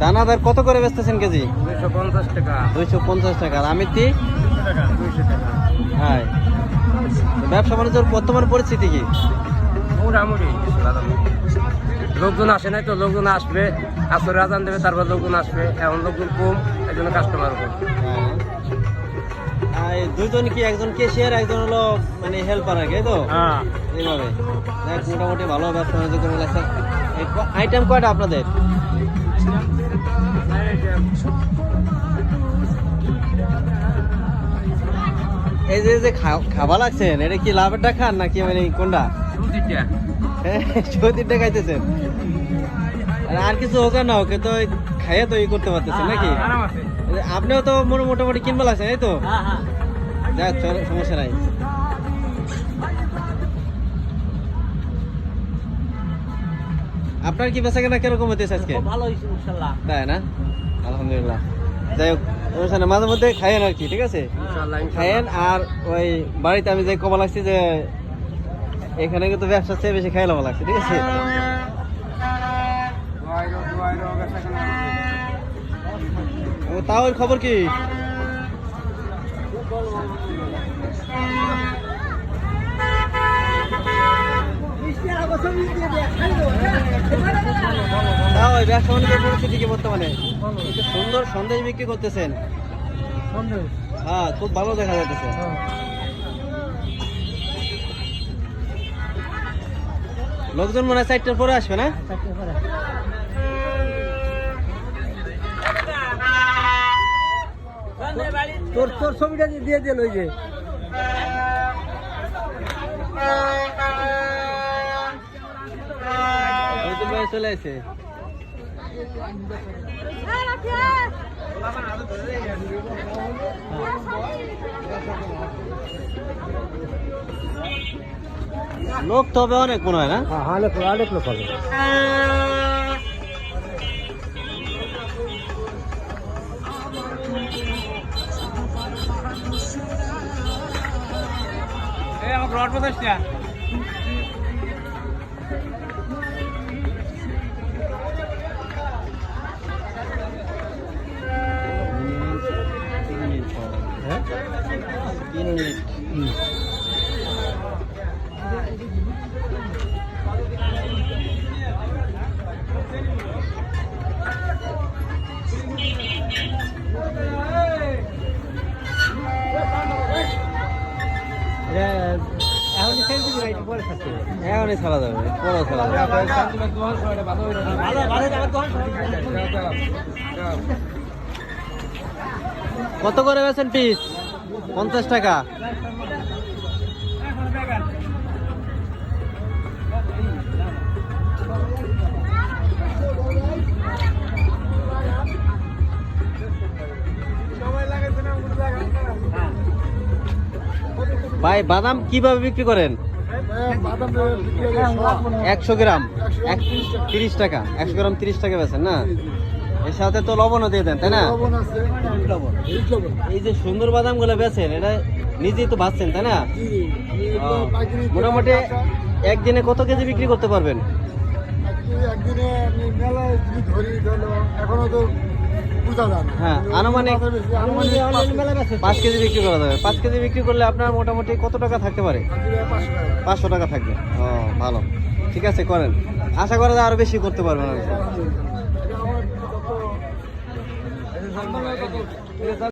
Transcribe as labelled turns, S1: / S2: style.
S1: দানাদার কত করে বেচতেছেন কেজি?
S2: 250 টাকা।
S1: 250 টাকা। আর আমিরটি
S2: 200 টাকা।
S1: হ্যাঁ। ব্যবসা বাণিজ্যের বর্তমান পরিস্থিতি কি?
S2: মোটামুটি লোকজন আসে নাই তো, লোকজন আসবে, আসরে আজান দেবে, তারপর লোকজন আসবে। এখন লোকজন কম, এই জন্য কাস্টমার কম।
S1: আর দুইজন কি, একজন কেশিয়ার একজন হলো মানে হেল্পার আর কি, তো
S2: হ্যাঁ,
S1: এইভাবে দেখ মোটামুটি ভালো ব্যবসা বাণিজ্য করে লাগছে। আইটেম কয়টা আপনাদের? এই যে যে খাবার লাগছেন, এটা কি লাভেরটা খান নাকি মানে কোনটা? সৌদিরটা খাইতেছেন? আর কিছু হোক আর না হোক তো খাইয়ে তো ই করতে পারতেছেন নাকি? আপনিও তো মোটামুটি কিনবা লাগছেন, এই তো যাক, সমস্যা নাই। আপনার কি বেচা কেনা কিরকম হতেছে আজকে?
S2: ভালো হয়েছে ইনশাআল্লাহ।
S1: তাই না? আলহামদুলিল্লাহ। যাই হোক, সমস্যা নেই, মাঝে মধ্যে খাইয়েন আর কি, ঠিক আছে? খাইয়েন। আর ওই বাড়িতে আমি যাই কমা লাগছি যে এখানে কিন্তু ব্যবসার চেয়ে বেশি খাইলাম লাগছে, ঠিক আছে? ও তাও ওর খবর কি? তাও ওই ব্যবসা বাণিজ্যের পরিস্থিতি কি বর্তমানে? সুন্দর সন্দেশ বিক্রি করতেছেন? হ্যাঁ, খুব ভালো দেখা যাচ্ছে। লোকজন মনে হয় 4টার পরে আসবে না?
S2: তোর ছবিটা দিয়ে দিল ওই যে।
S1: চলে আসে। লোক তবে অনেক মনে হয় না?
S2: অনেক লোক হবে।
S1: এখনই ছাড়া যাবে, পরে ছাড়া যাবে। কত করে বেছেন পিস? 50 টাকা। ভাই বাদাম কিভাবে বিক্রি করেন? 100 গ্রাম 30 টাকা। 100 গ্রাম 30 টাকা বেছেন না? এর সাথে তো লবণও দিয়ে দেন, তাই না? এই যে সুন্দর বাদাম গুলো বেছেন, এটা নিজেই তো বাঁচছেন, তাই না? মোটামুটি একদিনে কত কেজি বিক্রি করতে পারবেন? হ্যাঁ, আনুমানিক 5 কেজি বিক্রি করা যাবে। 5 কেজি বিক্রি করলে আপনার মোটামুটি কত টাকা থাকতে পারে? 500 টাকা থাকবে। ও ভালো, ঠিক আছে, করেন। আশা করা যায় আরো বেশি করতে পারবেন আর কি।